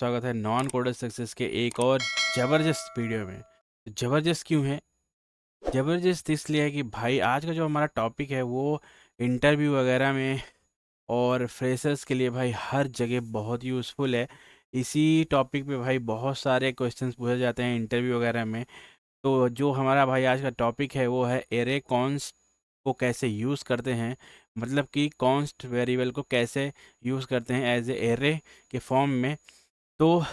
स्वागत है non coder success के एक और ज़बरदस्त वीडियो में। तो ज़बरदस्त क्यों है? ज़बरदस्त इसलिए है कि भाई आज का जो हमारा टॉपिक है वो इंटरव्यू वगैरह में और फ्रेशर्स के लिए भाई हर जगह बहुत यूज़फुल है। इसी टॉपिक पे भाई बहुत सारे क्वेश्चंस पूछे जाते हैं इंटरव्यू वगैरह में। तो जो हमारा भाई आज का टॉपिक है वो है एरे कॉन्स्ट को कैसे यूज़ करते हैं, मतलब कि कॉन्स्ट वेरिएबल को कैसे यूज़ करते हैं एज ए एरे के फॉर्म में। तो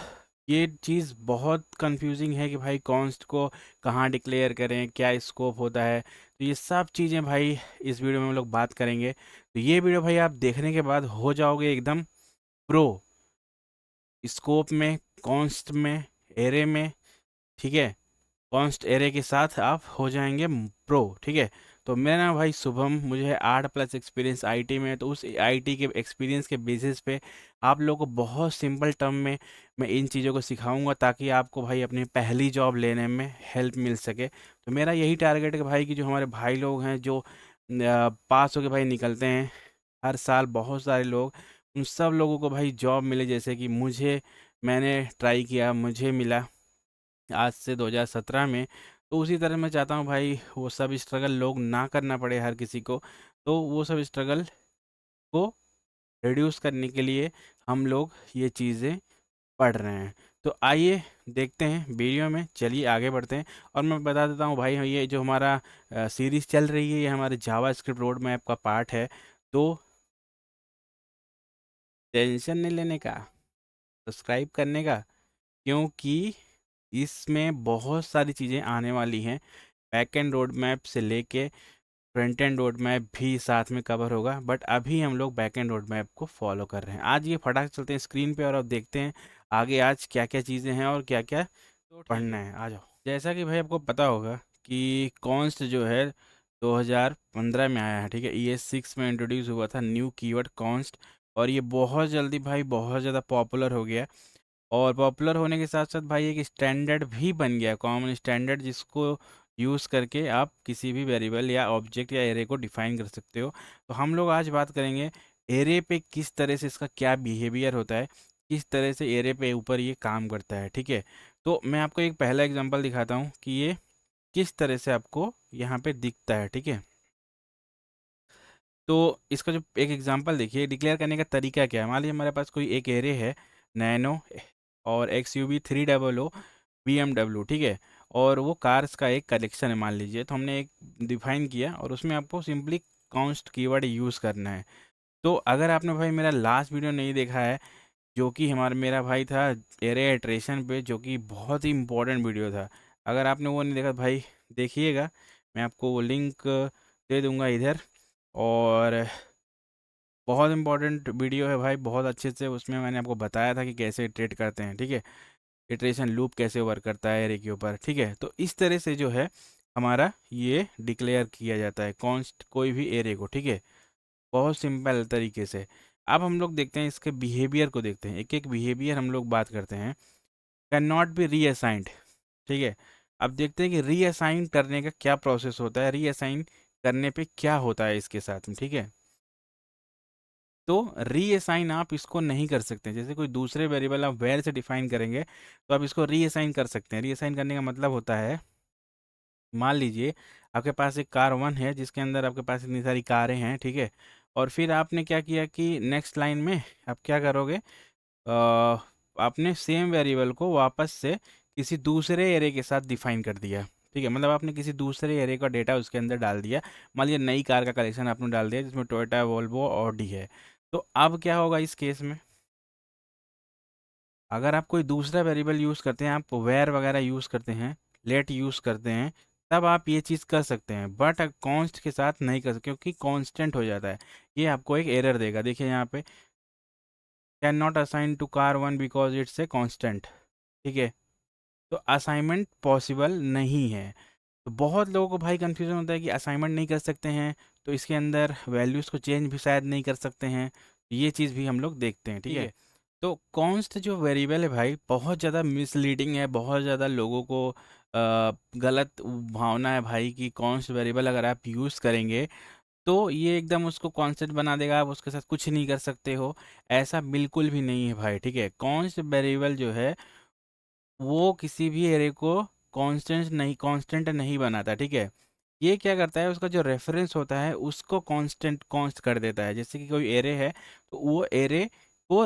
ये चीज़ बहुत कंफ्यूजिंग है कि भाई कॉन्स्ट को कहाँ डिक्लेयर करें, क्या स्कोप होता है। तो ये सब चीज़ें भाई इस वीडियो में हम लोग बात करेंगे। तो ये वीडियो भाई आप देखने के बाद हो जाओगे एकदम प्रो स्कोप में, कॉन्स्ट में, एरे में। ठीक है, कॉन्स्ट एरे के साथ आप हो जाएंगे प्रो। ठीक है, तो मेरा नाम भाई शुभम, मुझे है 8+ एक्सपीरियंस आईटी में। तो उस आईटी के एक्सपीरियंस के बेसिस पे आप लोगों को बहुत सिंपल टर्म में मैं इन चीज़ों को सिखाऊंगा ताकि आपको भाई अपनी पहली जॉब लेने में हेल्प मिल सके। तो मेरा यही टारगेट है कि भाई कि जो हमारे भाई लोग हैं जो पास होके भाई निकलते हैं हर साल बहुत सारे लोग, उन सब लोगों को भाई जॉब मिले जैसे कि मैंने ट्राई किया, मुझे मिला आज से 2017 में। तो उसी तरह मैं चाहता हूँ भाई वो सब स्ट्रगल लोग ना करना पड़े हर किसी को। तो वो सब स्ट्रगल को रिड्यूस करने के लिए हम लोग ये चीज़ें पढ़ रहे हैं। तो आइए देखते हैं वीडियो में, चलिए आगे बढ़ते हैं। और मैं बता देता हूँ भाई, ये जो हमारा सीरीज़ चल रही है ये हमारे जावा स्क्रिप्ट रोड मैप का पार्ट है। तो टेंशन नहीं लेने का, सब्सक्राइब करने का, क्योंकि इसमें बहुत सारी चीज़ें आने वाली हैं। बैक एंड रोड मैप से लेके फ्रंट एंड रोड मैप भी साथ में कवर होगा, बट अभी हम लोग बैक एंड रोड मैप को फॉलो कर रहे हैं। आज ये फटाक चलते हैं स्क्रीन पे और अब देखते हैं आगे आज क्या क्या चीज़ें हैं और क्या क्या तो पढ़ना है। आ जाओ। जैसा कि भाई आपको पता होगा कि कॉन्स्ट जो है 2015 में आया है। ठीक है, ES6 में इंट्रोड्यूस हुआ था न्यू कीवर्ड कॉन्स्ट। और ये बहुत जल्दी भाई बहुत ज़्यादा पॉपुलर हो गया। और पॉपुलर होने के साथ साथ भाई एक स्टैंडर्ड भी बन गया, कॉमन स्टैंडर्ड, जिसको यूज़ करके आप किसी भी वेरिएबल या ऑब्जेक्ट या एरे को डिफाइन कर सकते हो। तो हम लोग आज बात करेंगे एरे पे किस तरह से इसका क्या बिहेवियर होता है, किस तरह से एरे पे ऊपर ये काम करता है। ठीक है, तो मैं आपको एक पहला एग्जांपल दिखाता हूँ कि ये किस तरह से आपको यहाँ पे दिखता है। ठीक है, तो इसका जो एक एग्जांपल देखिए, डिक्लेयर करने का तरीका क्या है। मान लीजिए हमारे पास कोई एक एरे है, नैनो और XUV 300 BMW। ठीक है, और वो कार्स का एक कलेक्शन है मान लीजिए। तो हमने एक डिफाइन किया और उसमें आपको सिंपली कॉन्स्ट कीवर्ड यूज़ करना है। तो अगर आपने भाई मेरा लास्ट वीडियो नहीं देखा है, जो कि मेरा भाई था एरे इटरेशन पे, जो कि बहुत ही इंपॉर्टेंट वीडियो था, अगर आपने वो नहीं देखा भाई देखिएगा। मैं आपको वो लिंक दे दूंगा इधर। और बहुत इंपॉर्टेंट वीडियो है भाई, बहुत अच्छे से उसमें मैंने आपको बताया था कि कैसे इटरेट करते हैं। ठीक है, इटरेशन लूप कैसे वर्क करता है एरे के ऊपर। ठीक है, तो इस तरह से जो है हमारा ये डिक्लेयर किया जाता है कॉन्स्ट कोई भी एरे को। ठीक है, बहुत सिंपल तरीके से। अब हम लोग देखते हैं इसके बिहेवियर को, देखते हैं एक एक बिहेवियर हम लोग बात करते हैं। Can not be reassigned. ठीक है, अब देखते हैं कि रीअसाइन करने का क्या प्रोसेस होता है, रीअसाइन करने पे क्या होता है इसके साथ में। ठीक है, तो रीअसाइन आप इसको नहीं कर सकते। जैसे कोई दूसरे वेरिएबल आप वेर से डिफाइन करेंगे तो आप इसको रीअसाइन कर सकते हैं। रीअसाइन करने का मतलब होता है, मान लीजिए आपके पास एक कार 1 है जिसके अंदर आपके पास इतनी सारी कारें हैं। ठीक है, और फिर आपने क्या किया कि नेक्स्ट लाइन में आप क्या करोगे, आपने सेम वेरिएबल को वापस से किसी दूसरे एरे के साथ डिफाइन कर दिया। ठीक है, मतलब आपने किसी दूसरे एरे का डेटा उसके अंदर डाल दिया। मान लीजिए नई कार का कलेक्शन आपने डाल दिया जिसमें टोयोटा, वोल्वो, ऑडी है। तो अब क्या होगा इस केस में, अगर आप कोई दूसरा वेरिएबल यूज़ करते हैं, आप वेयर वगैरह यूज़ करते हैं, लेट यूज़ करते हैं, तब आप ये चीज़ कर सकते हैं। बट कॉन्स्ट के साथ नहीं कर सकते क्योंकि कांस्टेंट हो जाता है। ये आपको एक एरर देगा, देखिए यहाँ पे, can not assign to car 1 because it's a constant. ठीक है, तो असाइनमेंट पॉसिबल नहीं है। तो बहुत लोगों को भाई कंफ्यूजन होता है कि असाइनमेंट नहीं कर सकते हैं तो इसके अंदर वैल्यूज़ को चेंज भी शायद नहीं कर सकते हैं। ये चीज़ भी हम लोग देखते हैं। ठीक है, तो कॉन्स्ट जो वेरिएबल है भाई बहुत ज़्यादा मिसलीडिंग है। बहुत ज़्यादा लोगों को गलत भावना है भाई कि कॉन्स्ट वेरिएबल अगर आप यूज़ करेंगे तो ये एकदम उसको कांस्टेंट बना देगा, आप उसके साथ कुछ नहीं कर सकते हो। ऐसा बिल्कुल भी नहीं है भाई, ठीक है। कांस्ट वेरिएबल जो है वो किसी भी एरे को कांस्टेंट नहीं बनाता, ठीक है। ये क्या करता है, उसका जो रेफरेंस होता है उसको कांस्ट कर देता है। जैसे कि कोई एरे है तो वो एरे को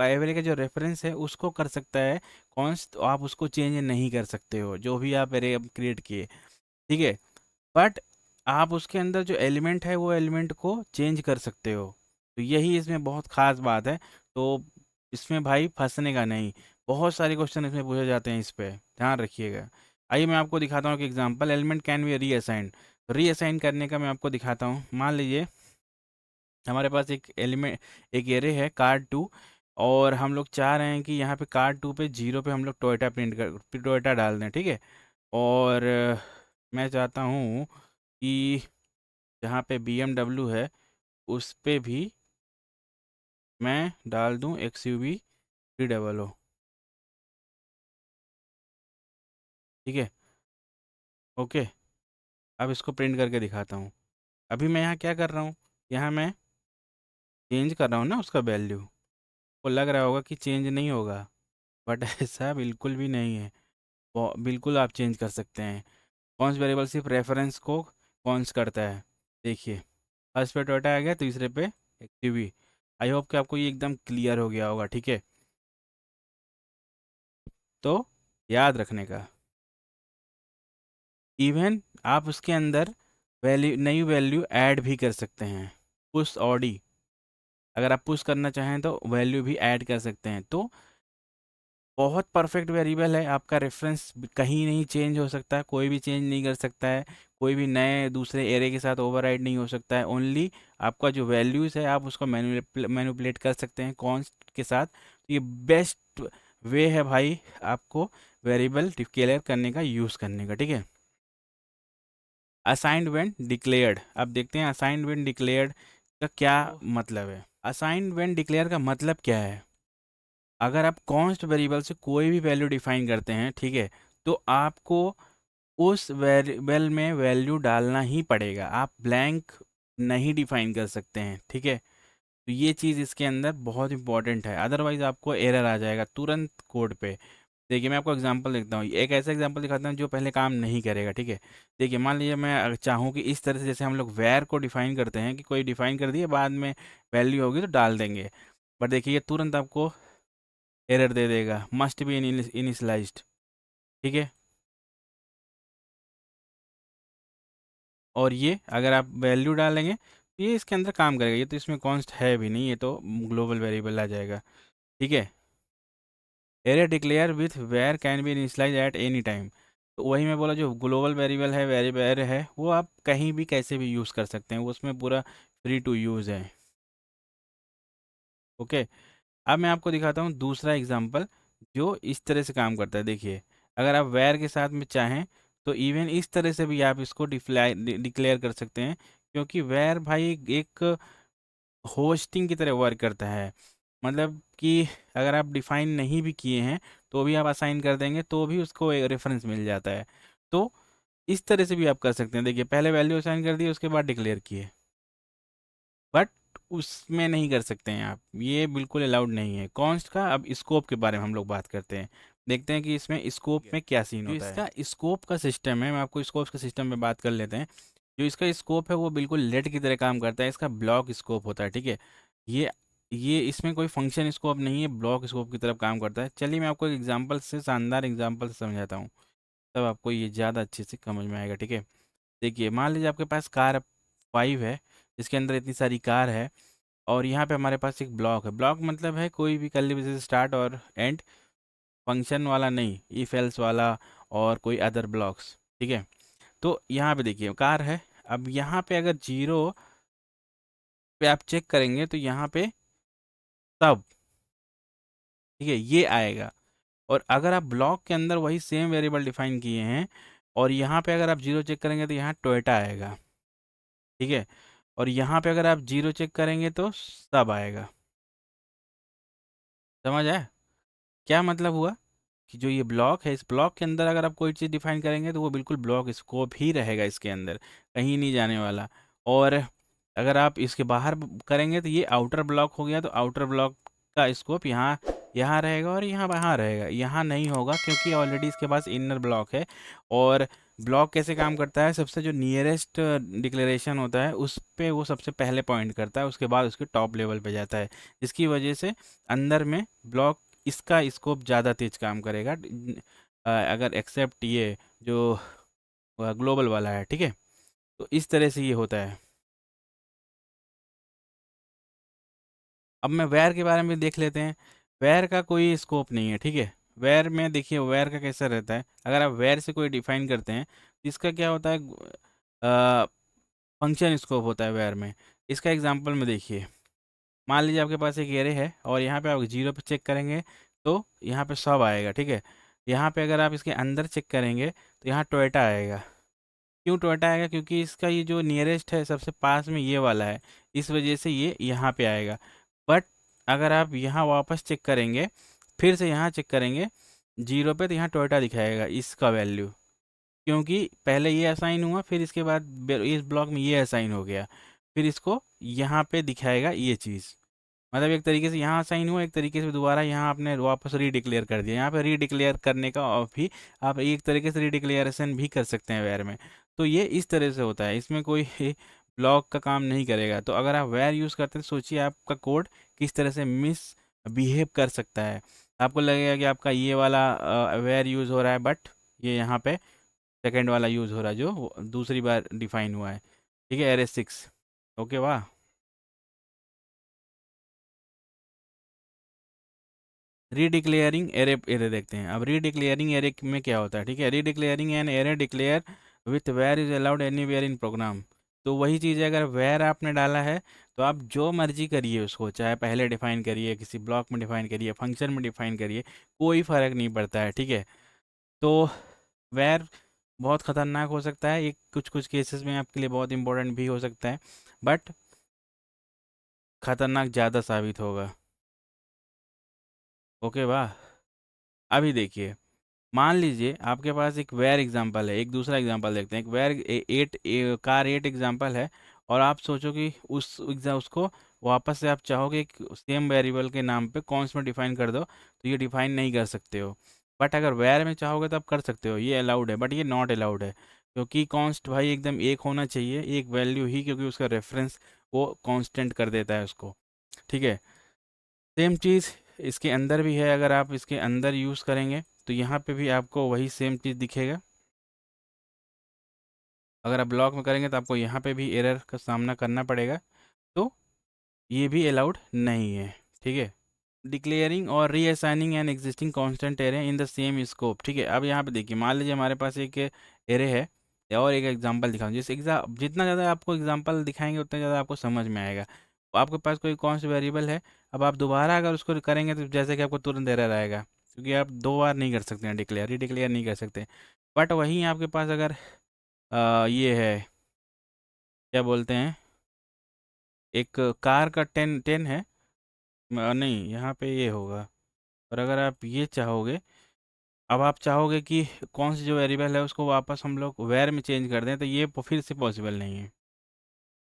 एरे का जो रेफरेंस है उसको कर सकता है कॉन्स्ट, तो आप उसको चेंज नहीं कर सकते हो जो भी आप एरे क्रिएट किए, ठीक है। बट आप उसके अंदर जो एलिमेंट है वो एलिमेंट को चेंज कर सकते हो। तो यही इसमें बहुत खास बात है। तो इसमें भाई फंसने का नहीं। बहुत सारे क्वेश्चन इसमें पूछे जाते हैं, इस पे ध्यान रखिएगा। आइए मैं आपको दिखाता हूँ कि example, element can be reassigned. Reassign करने का मैं आपको दिखाता हूँ। मान लीजिए हमारे पास एक एलिमेंट, एक एरे है कार 2, और हम लोग चाह रहे हैं कि यहाँ पे कार 2 पे 0 पे हम लोग टोयोटा प्रिंट कर टोयोटा डाल दें, ठीक है। और मैं चाहता हूँ कि जहाँ पे BMW है उस पे भी मैं डाल दूँ XUV 300, ठीक है। ओके, अब इसको प्रिंट करके दिखाता हूँ। अभी मैं यहाँ क्या कर रहा हूँ, यहाँ मैं चेंज कर रहा हूँ ना उसका वैल्यू। को लग रहा होगा कि चेंज नहीं होगा, बट ऐसा बिल्कुल भी नहीं है। बिल्कुल आप चेंज कर सकते हैं। कौन सा वेरिएबल सिर्फ रेफरेंस को कौन करता है। देखिए, फर्स्ट पे टोयोटा आ गया, तीसरे पे XUV। आई होप कि आपको ये एकदम क्लियर हो गया होगा, ठीक है। तो याद रखने का, इवन आप उसके अंदर वैल्यू, नई वैल्यू ऐड भी कर सकते हैं। पुश ऑडी, अगर आप पुश करना चाहें तो वैल्यू भी ऐड कर सकते हैं। तो बहुत परफेक्ट वेरिएबल है, आपका रेफरेंस कहीं नहीं चेंज हो सकता है, कोई भी चेंज नहीं कर सकता है, कोई भी नए दूसरे एरे के साथ ओवरराइड नहीं हो सकता है। ओनली आपका जो वैल्यूज़ है आप उसको मैनिपुलेट कर सकते हैं कॉन्स्ट के साथ। तो ये बेस्ट वे है भाई आपको वेरिएबल डिक्लेयर करने का, यूज़ करने का, ठीक है। असाइंड व्हेन डिक्लेयर्ड, अब देखते हैं असाइंड व्हेन डिक्लेयर्ड का क्या मतलब है। असाइंड व्हेन डिक्लेयर का मतलब क्या है, अगर आप कॉन्स्ट वेरिएबल से कोई भी वैल्यू डिफाइन करते हैं, ठीक है, तो आपको उस वेरिएबल में वैल्यू डालना ही पड़ेगा, आप ब्लैंक नहीं डिफाइन कर सकते हैं, ठीक है। तो ये चीज़ इसके अंदर बहुत इंपॉर्टेंट है, अदरवाइज आपको एरर आ जाएगा तुरंत कोड पे। देखिए मैं आपको एग्जांपल देखता हूँ, एक ऐसा एग्जांपल दिखाता हूँ जो पहले काम नहीं करेगा, ठीक है। देखिए मान लीजिए मैं अगर चाहूँ कि इस तरह से, जैसे हम लोग वेर को डिफाइन करते हैं कि कोई डिफाइन कर दिए, बाद में वैल्यू होगी तो डाल देंगे, बट देखिए ये तुरंत आपको एरर दे देगा, मस्ट बी इनिशलाइज्ड, ठीक है। और ये अगर आप वैल्यू डालेंगे तो ये इसके अंदर काम करेगा, ये तो इसमें कॉन्स्ट है भी नहीं, ये तो ग्लोबल वेरिएबल आ जाएगा, ठीक है। Array declare with var can be initialize at any time, तो वही मैं बोला, जो ग्लोबल वेरिएबल है, वेरिएबल है, वो आप कहीं भी कैसे भी यूज़ कर सकते हैं, वो उसमें पूरा फ्री टू यूज़ है। ओके, अब मैं आपको दिखाता हूँ दूसरा एग्जांपल जो इस तरह से काम करता है। देखिए, अगर आप वेयर के साथ में चाहें तो इवन इस तरह से भी आप इसको डिक्लेयर कर सकते हैं, क्योंकि वेयर भाई एक होस्टिंग की तरह वर्क करता है। मतलब कि अगर आप डिफाइन नहीं भी किए हैं तो भी आप असाइन कर देंगे तो भी उसको एक रेफरेंस मिल जाता है। तो इस तरह से भी आप कर सकते हैं। देखिए, पहले वैल्यू असाइन कर दिए, उसके बाद डिक्लेयर किए, बट उसमें नहीं कर सकते हैं आप, ये बिल्कुल अलाउड नहीं है। कॉन्स्ट का अब स्कोप के बारे में हम लोग बात करते हैं, देखते हैं कि इसमें स्कोप में क्या सीन होता है। जो इसका स्कोप का सिस्टम है, मैं आपको स्कोप के सिस्टम में बात कर लेते हैं। जो इसका स्कोप है वो बिल्कुल लेट की तरह काम करता है, इसका ब्लॉक स्कोप होता है, ठीक है। ये ये इसमें कोई फंक्शन स्कोप नहीं है, ब्लॉक स्कोप की तरफ काम करता है। चलिए मैं आपको एक एग्जांपल से, शानदार एग्जांपल से समझाता हूँ, तब आपको ये ज़्यादा अच्छे से समझ में आएगा, ठीक है। देखिए, मान लीजिए आपके पास कार 5 है, जिसके अंदर इतनी सारी कार है, और यहाँ पे हमारे पास एक ब्लॉक है। ब्लॉक मतलब है कोई भी कर्ली ब्रेसेस स्टार्ट और एंड, फंक्शन वाला नहीं, इफ एल्स वाला और कोई अदर ब्लॉक्स, ठीक है। तो यहाँ पे देखिए कार है, अब यहाँ पे अगर 0 पे आप चेक करेंगे तो यहाँ पे सब, ठीक है, ये आएगा। और अगर आप ब्लॉक के अंदर वही सेम वेरिएबल डिफाइन किए हैं और यहाँ पे अगर आप 0 चेक करेंगे तो यहाँ टोयोटा आएगा, ठीक है। और यहाँ पे अगर आप 0 चेक करेंगे तो सब आएगा। समझ आया क्या मतलब हुआ, कि जो ये ब्लॉक है, इस ब्लॉक के अंदर अगर आप कोई चीज़ डिफाइन करेंगे तो वो बिल्कुल ब्लॉक स्कोप ही रहेगा, इसके अंदर कहीं नहीं जाने वाला। और अगर आप इसके बाहर करेंगे तो ये आउटर ब्लॉक हो गया, तो आउटर ब्लॉक का स्कोप यहाँ यहाँ रहेगा और यहाँ वहाँ रहेगा, यहाँ नहीं होगा क्योंकि ऑलरेडी इसके पास इनर ब्लॉक है। और ब्लॉक कैसे काम करता है, सबसे जो नियरेस्ट डिक्लेरेशन होता है उस पे वो सबसे पहले पॉइंट करता है, उसके बाद उसके टॉप लेवल पे जाता है, जिसकी वजह से अंदर में ब्लॉक इसका स्कोप ज़्यादा तेज काम करेगा, अगर एक्सेप्ट ये जो ग्लोबल वाला है, ठीक है। तो इस तरह से ये होता है। अब मैं वेयर के बारे में देख लेते हैं। वेयर का कोई स्कोप नहीं है, ठीक है। वेयर में देखिए, वेयर का कैसा रहता है, अगर आप वेयर से कोई डिफाइन करते हैं तो इसका क्या होता है, फंक्शन स्कोप होता है वेयर में। इसका एग्जांपल में देखिए, मान लीजिए आपके पास एक एरे है और यहाँ पे आप जीरो पे चेक करेंगे तो यहाँ पे सब आएगा, ठीक है। यहाँ पे अगर आप इसके अंदर चेक करेंगे तो यहाँ टोयोटा आएगा। क्यों टोयोटा आएगा, क्योंकि इसका ये जो नियरेस्ट है सबसे पास में ये वाला है, इस वजह से ये यहाँ पे आएगा। बट अगर आप यहाँ वापस चेक करेंगे, फिर से यहाँ चेक करेंगे जीरो पे, तो यहाँ टोयोटा दिखाएगा इसका वैल्यू, क्योंकि पहले ये असाइन हुआ, फिर इसके बाद इस ब्लॉक में ये असाइन हो गया, फिर इसको यहाँ पे दिखाएगा ये चीज़। मतलब एक तरीके से यहाँ साइन हुआ, एक तरीके से दोबारा यहाँ आपने वापस रीडिक्लेयर कर दिया। यहाँ पे रीडिक्लेयर करने का और भी आप एक तरीके से रीडिक्लेरेशन भी कर सकते हैं वेयर में। तो ये इस तरह से होता है, इसमें कोई ब्लॉक का काम नहीं करेगा। तो अगर आप वेयर यूज़ करते हैं तो सोचिए आपका कोड किस तरह से मिस बिहेव कर सकता है। आपको लगेगा कि आपका ये वाला वेयर यूज़ हो रहा है, बट ये यहाँ पे सेकेंड वाला यूज़ हो रहा है जो दूसरी बार डिफाइन हुआ है, ठीक है, एरे 6। ओके, वाह। रीडिक्लेयरिंग एरे एरे देखते हैं। अब रीडिक्लेयरिंग एरे में क्या होता है, ठीक है। Redeclaring an array declare with where is allowed anywhere in program. तो वही चीज़ है, अगर वेयर आपने डाला है तो आप जो मर्जी करिए उसको, चाहे पहले डिफाइन करिए, किसी ब्लॉक में डिफाइन करिए, फंक्शन में डिफाइन करिए, कोई फ़र्क नहीं पड़ता है, ठीक है। तो वेयर बहुत ख़तरनाक हो सकता है, एक कुछ कुछ केसेस में आपके लिए बहुत इंपॉर्टेंट भी हो सकता है, बट ख़तरनाक ज़्यादा साबित होगा। ओके, वाह। अभी देखिए, मान लीजिए आपके पास एक वेयर एग्जांपल है, एक दूसरा एग्जांपल देखते हैं। एक var at car at example है, और आप सोचो कि उसको वापस से आप चाहोगे कि सेम वेरिएबल के नाम पे कॉन्स्ट में डिफाइन कर दो, तो ये डिफाइन नहीं कर सकते हो। बट अगर वेयर में चाहोगे तो आप कर सकते हो, ये अलाउड है, बट ये नॉट अलाउड है, क्योंकि कॉन्स्ट भाई एकदम एक होना चाहिए, एक वैल्यू ही, क्योंकि उसका रेफरेंस वो कांस्टेंट कर देता है उसको, ठीक है। सेम चीज़ इसके अंदर भी है, अगर आप इसके अंदर यूज़ करेंगे तो यहाँ पे भी आपको वही सेम चीज़ दिखेगा। अगर आप ब्लॉक में करेंगे तो आपको यहाँ पे भी एरर का सामना करना पड़ेगा, तो ये भी अलाउड नहीं है, ठीक है। डिक्लेयरिंग और reassigning an existing constant array in the same scope, ठीक है। अब यहाँ पे देखिए, मान लीजिए हमारे पास एक एरे है, और एक एग्जांपल दिखाऊँ, जितना ज़्यादा आपको एग्जांपल दिखाएंगे उतना ज़्यादा आपको समझ में आएगा। तो आपके पास कोई कौन वेरिएबल है, अब आप दोबारा अगर उसको करेंगे तो जैसे कि आपको तुरंत एरर आएगा, क्योंकि आप दो बार नहीं कर सकते हैं डिक्लेयर, रीडिक्लेयर नहीं कर सकते। बट वहीं आपके पास अगर ये है, क्या बोलते हैं, एक कार का टेन टेन है, नहीं यहाँ पे ये होगा। और अगर आप ये चाहोगे, अब आप चाहोगे कि कौन सी जो वेरिएबल है उसको वापस हम लोग वेयर में चेंज कर दें, तो ये फिर से पॉसिबल नहीं है,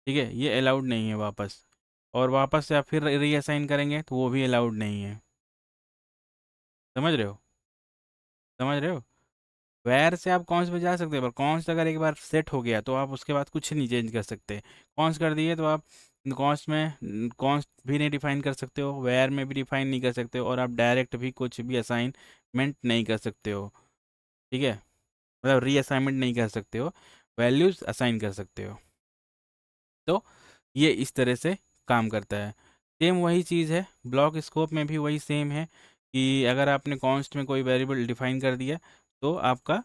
ठीक है, ये अलाउड नहीं है वापस। और वापस से आप फिर रीअसाइन करेंगे तो वो भी अलाउड नहीं है। समझ रहे हो, समझ रहे हो। वेयर से आप कौन से पे जा सकते हैं, पर कौन सा अगर एक बार सेट हो गया तो आप उसके बाद कुछ नहीं चेंज कर सकते। कौन कर दिए तो आप कॉन्स्ट में कॉन्स्ट भी नहीं डिफाइन कर सकते हो, वेयर में भी डिफाइन नहीं कर सकते हो, और आप डायरेक्ट भी कुछ भी असाइनमेंट नहीं कर सकते हो, ठीक है। मतलब रीअसाइनमेंट नहीं कर सकते हो, वैल्यूज असाइन कर सकते हो। तो ये इस तरह से काम करता है। सेम वही चीज़ है, ब्लॉक स्कोप में भी वही सेम है, कि अगर आपने कॉन्स्ट में कोई वेरिएबल डिफाइन कर दिया तो आपका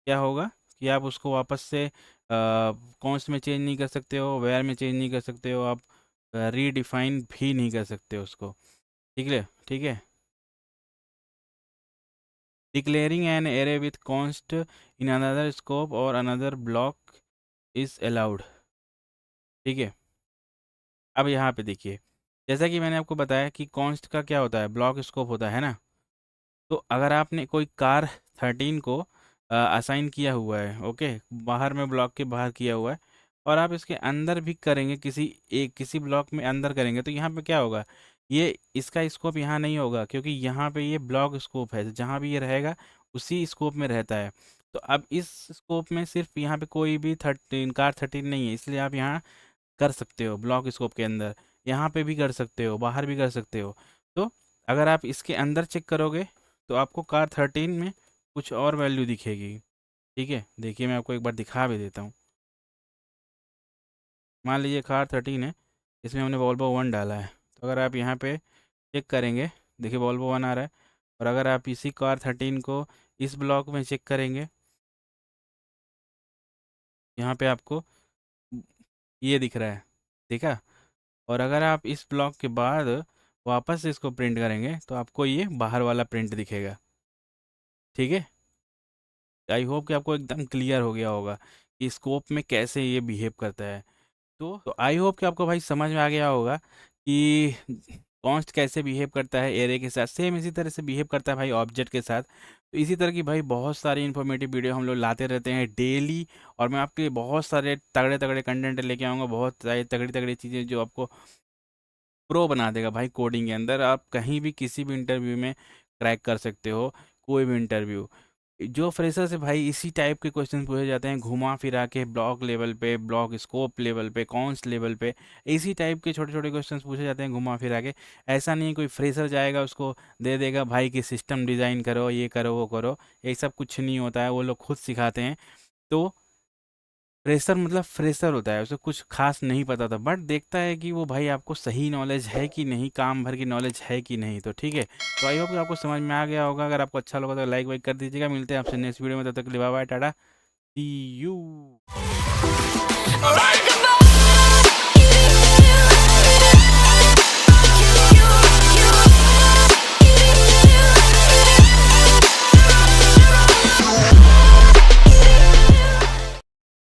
क्या होगा, कि आप उसको वापस से कॉन्स्ट में चेंज नहीं कर सकते हो, वेयर में चेंज नहीं कर सकते हो, आप रीडिफाइन भी नहीं कर सकते उसको, ठीक है, ठीक है। Declaring an array with const in another scope और अनदर ब्लॉक इज अलाउड, ठीक है। अब यहाँ पे देखिए, जैसा कि मैंने आपको बताया कि कॉन्स्ट का क्या होता है, ब्लॉक स्कोप होता है ना। तो अगर आपने कोई कार 13 को असाइन किया हुआ है, ओके, बाहर में ब्लॉक के बाहर किया हुआ है, और आप इसके अंदर भी करेंगे, किसी ब्लॉक में अंदर करेंगे, तो यहाँ पे क्या होगा, ये इसका स्कोप यहाँ नहीं होगा, क्योंकि यहाँ पे ये ब्लॉक स्कोप है, जहाँ भी ये रहेगा उसी स्कोप में रहता है। तो अब इस स्कोप में सिर्फ यहाँ पे कोई भी 13 कार 13 नहीं है, इसलिए आप यहाँ कर सकते हो ब्लॉक स्कोप के अंदर, यहाँ पे भी कर सकते हो, बाहर भी कर सकते हो। तो अगर आप इसके अंदर चेक करोगे तो आपको कार 13 में कुछ और वैल्यू दिखेगी। ठीक है, देखिए मैं आपको एक बार दिखा भी देता हूँ। मान लीजिए कार 13 है, इसमें हमने वॉल्वो 1 डाला है, तो अगर आप यहाँ पे चेक करेंगे, देखिए वॉल्वो 1 आ रहा है। और अगर आप इसी कार 13 को इस ब्लॉक में चेक करेंगे, यहाँ पे आपको ये दिख रहा है, ठीक है। और अगर आप इस ब्लॉक के बाद वापस से इसको प्रिंट करेंगे तो आपको ये बाहर वाला प्रिंट दिखेगा। ठीक है, आई होप कि आपको एकदम क्लियर हो गया होगा कि स्कोप में कैसे ये बिहेव करता है। तो आई होप कि आपको भाई समझ में आ गया होगा कि कॉन्स्ट कैसे बिहेव करता है एरे के साथ, सेम इसी तरह से बिहेव करता है भाई ऑब्जेक्ट के साथ। तो इसी तरह की भाई बहुत सारी इन्फॉर्मेटिव वीडियो हम लोग लाते रहते हैं डेली, और मैं आपके लिए बहुत सारे तगड़े तगड़े कंटेंट लेके आऊँगा, बहुत सारी तगड़ी तगड़ी चीज़ें जो आपको प्रो बना देगा भाई कोडिंग के अंदर। आप कहीं भी किसी भी इंटरव्यू में क्रैक कर सकते हो, कोई भी इंटरव्यू। जो फ्रेशर से भाई इसी टाइप के क्वेश्चन पूछे जाते हैं, घुमा फिरा के ब्लॉक लेवल पे, ब्लॉक स्कोप लेवल पे, कॉन्स लेवल पे, इसी टाइप के छोटे छोटे क्वेश्चन पूछे जाते हैं घुमा फिरा के। ऐसा नहीं कोई फ्रेशर जाएगा उसको दे देगा भाई कि सिस्टम डिज़ाइन करो, ये करो वो करो, ये सब कुछ नहीं होता है, वो लोग खुद सिखाते हैं। तो फ्रेशर मतलब फ्रेशर होता है, उसे कुछ खास नहीं पता था, बट देखता है कि वो भाई आपको सही नॉलेज है कि नहीं, काम भर की नॉलेज है कि नहीं। तो ठीक है, तो आई होप कि आपको समझ में आ गया होगा। अगर आपको अच्छा लगा तो लाइक वाइक कर दीजिएगा। मिलते हैं आपसे नेक्स्ट वीडियो में, तब तक के लिए bye bye, tata, see you.